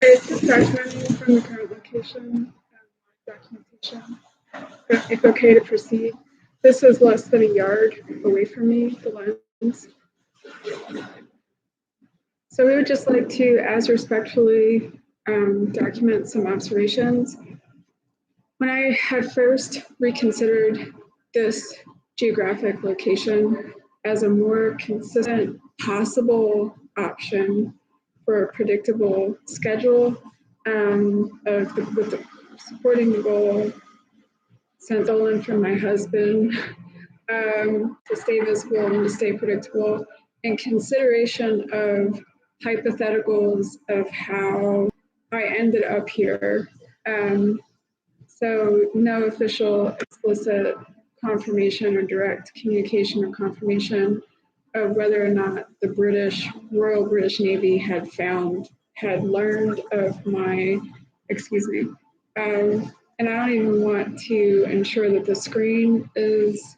It's a fragment from the current location, documentation. If okay to proceed. This is less than a yard away from me, the lens. So we would just like to, as respectfully, document some observations. When I had first reconsidered this geographic location as a more consistent possible option for a predictable schedule with supporting the goal sent stolen from my husband to stay visible and to stay predictable, in consideration of hypotheticals of how I ended up here. So no official explicit confirmation or direct communication or confirmation of whether or not the Royal British Navy had learned of my, and I don't even want to ensure that the screen is,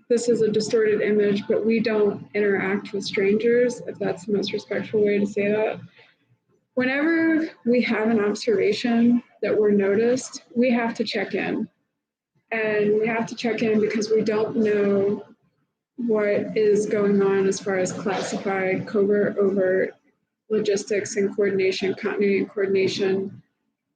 this is a distorted image, but we don't interact with strangers, if that's the most respectful way to say that. Whenever we have an observation that we're noticed, we have to check in. And we have to check in because we don't know what is going on as far as classified, covert, overt logistics and coordination, continuity and coordination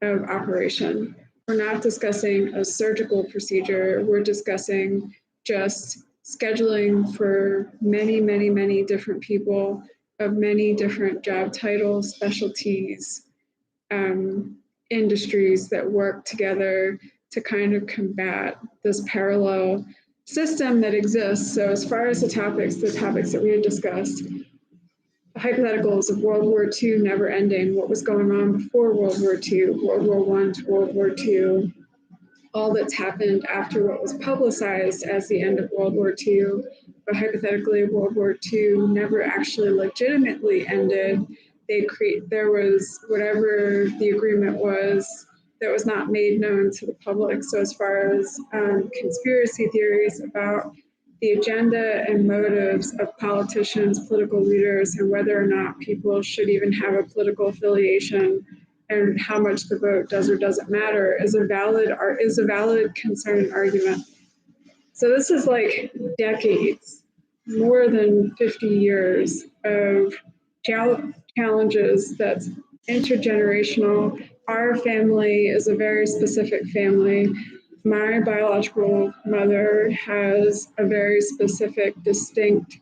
of operation. We're not discussing a surgical procedure. We're discussing just scheduling for many, many, many different people of many different job titles, specialties, industries that work together to kind of combat this parallel system that exists. So as far as the topics that we had discussed, the hypotheticals of World War II never ending, what was going on before World War II, World War I to World War II, all that's happened after what was publicized as the end of World War II, but hypothetically World War II never actually legitimately ended. There was whatever the agreement was that was not made known to the public. So as far as conspiracy theories about the agenda and motives of politicians, political leaders, and whether or not people should even have a political affiliation and how much the vote does or doesn't matter is a valid concern and argument. So this is like decades, more than 50 years of challenges that's intergenerational. Our family is a very specific family. My biological mother has a very specific, distinct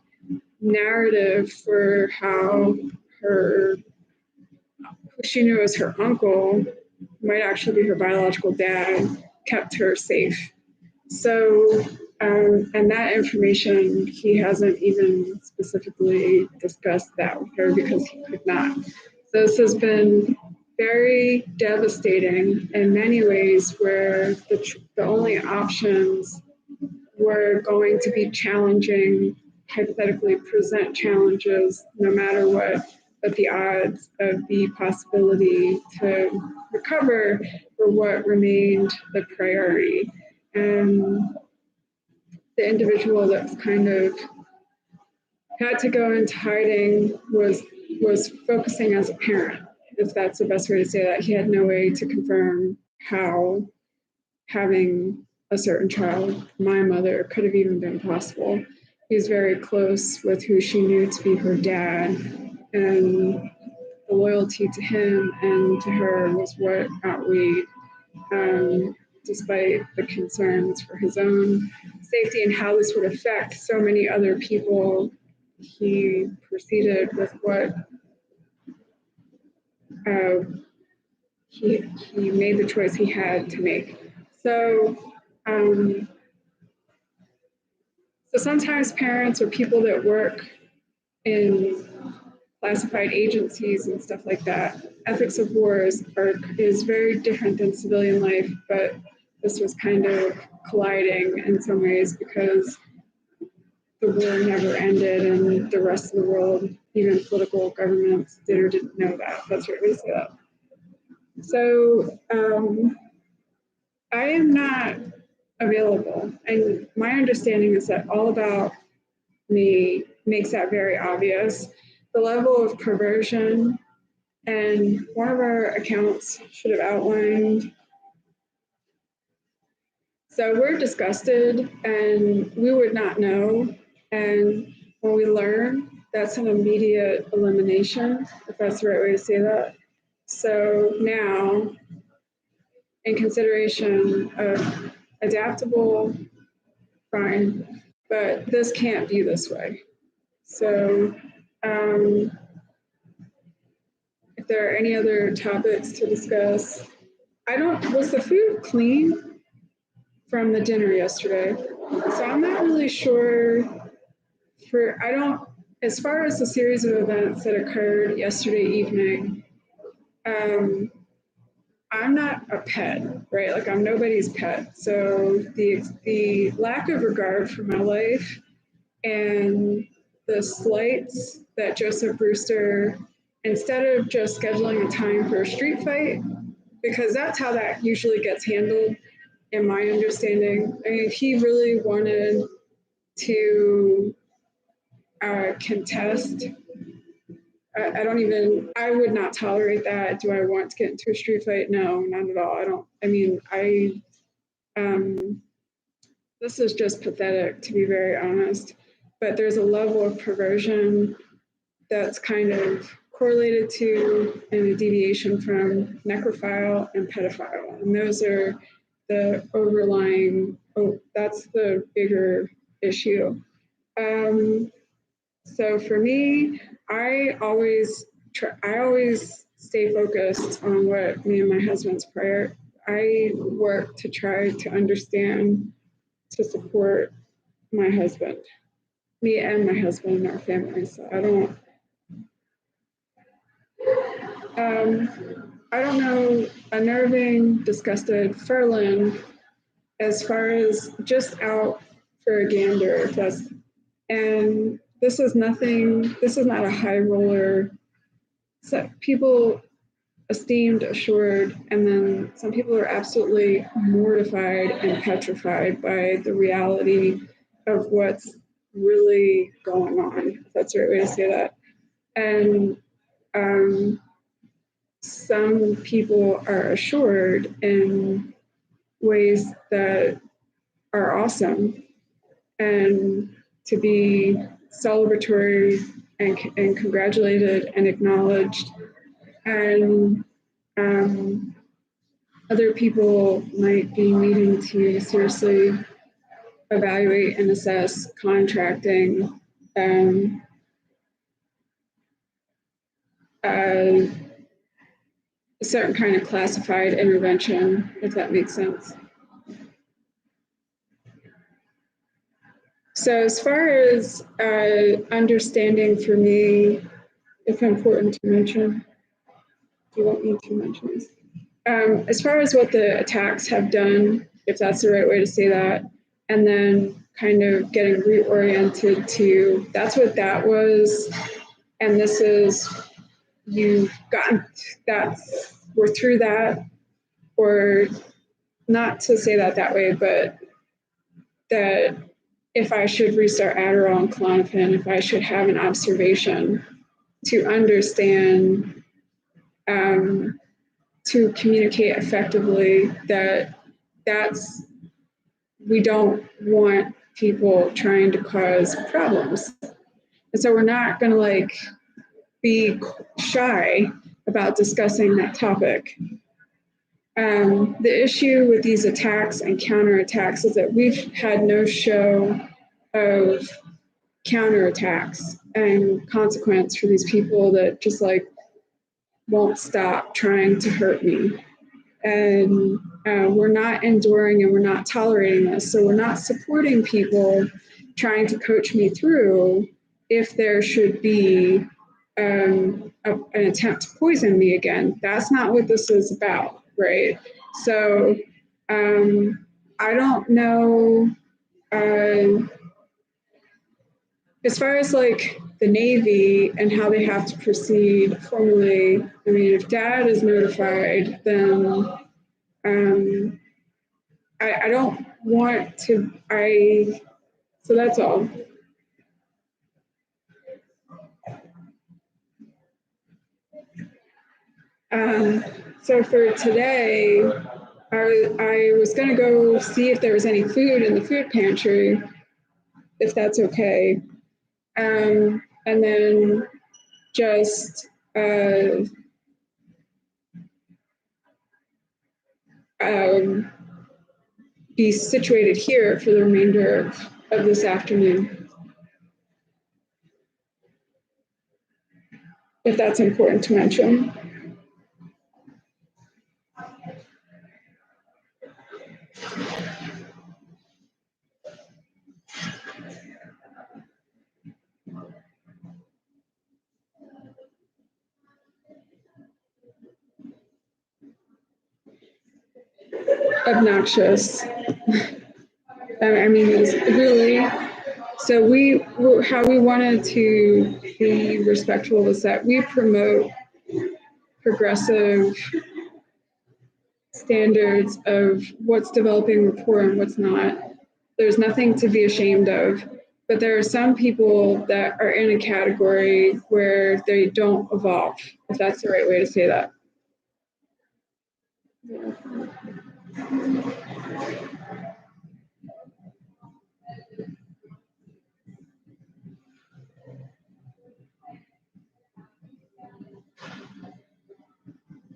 narrative for how who she knew as her uncle, might actually be her biological dad, kept her safe. So, and that information, he hasn't even specifically discussed that with her because he could not. So this has been very devastating in many ways, where the only options were going to be challenging, hypothetically present challenges, no matter what, but the odds of the possibility to recover were what remained the priority. And the individual that's kind of had to go into hiding was focusing as a parent, if that's the best way to say that. He had no way to confirm how having a certain child, my mother, could have even been possible. He was very close with who she knew to be her dad, and the loyalty to him and to her was what outweighed, despite the concerns for his own safety and how this would affect so many other people. He proceeded with what he made the choice he had to make. So sometimes parents or people that work in classified agencies and stuff like that, ethics of war is very different than civilian life, but this was kind of colliding in some ways because the war never ended and the rest of the world, even political governments, did or didn't know that. That's right way to say that. So I am not available. And my understanding is that all about me makes that very obvious. The level of perversion, and one of our accounts should have outlined. So we're disgusted and we would not know. And when we learn, that's an immediate elimination, if that's the right way to say that. So now, in consideration of adaptable, fine, but this can't be this way. So if there are any other topics to discuss, was the food clean from the dinner yesterday? So I'm not really sure as far as the series of events that occurred yesterday evening, I'm not a pet, right? Like I'm nobody's pet. So the lack of regard for my life and the slights that Joseph Brewster, instead of just scheduling a time for a street fight, because that's how that usually gets handled, in my understanding. I mean, if he really wanted to contest, I would not tolerate that. Do I want to get into a street fight? No, not at all. This is just pathetic, to be very honest. But there's a level of perversion that's kind of correlated to and a deviation from necrophile and pedophile. And those are the overlying, that's the bigger issue. So for me, I always stay focused on what me and my husband's prayer. I work to try to understand, to support my husband, me and my husband and our family. So I don't know, unnerving, disgusted, Ferlin, as far as just out for a gander, if that's, and this is not a high roller. So people esteemed, assured, and then some people are absolutely mortified and petrified by the reality of what's really going on, if that's the right way to say that. And some people are assured in ways that are awesome, and to be celebratory and congratulated and acknowledged. And other people might be needing to seriously evaluate and assess contracting a certain kind of classified intervention, if that makes sense. So as far as understanding for me, if important to mention, do you want me to mention this? As far as what the attacks have done, if that's the right way to say that, and then kind of getting reoriented to, that's what that was, and this is, you've gotten, we're through that, or not to say that way, but that if I should restart Adderall and Klonopin, if I should have an observation to understand, to communicate effectively, we don't want people trying to cause problems. And so we're not going to be shy about discussing that topic. The issue with these attacks and counterattacks is that we've had no show of counterattacks and consequence for these people that just won't stop trying to hurt me. And we're not enduring and we're not tolerating this. So we're not supporting people trying to coach me through if there should be an attempt to poison me again. That's not what this is about, right? So I don't know, as far as the Navy and how they have to proceed formally, I mean, if Dad is notified, then I don't want to, so that's all. So for today, I was going to go see if there was any food in the food pantry, if that's okay. And then just be situated here for the remainder of this afternoon, if that's important to mention. Obnoxious. I mean, it's really, so how we wanted to be respectful is that we promote progressive standards of what's developing rapport and what's not. There's nothing to be ashamed of, but there are some people that are in a category where they don't evolve, if that's the right way to say that.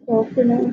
Well, for now.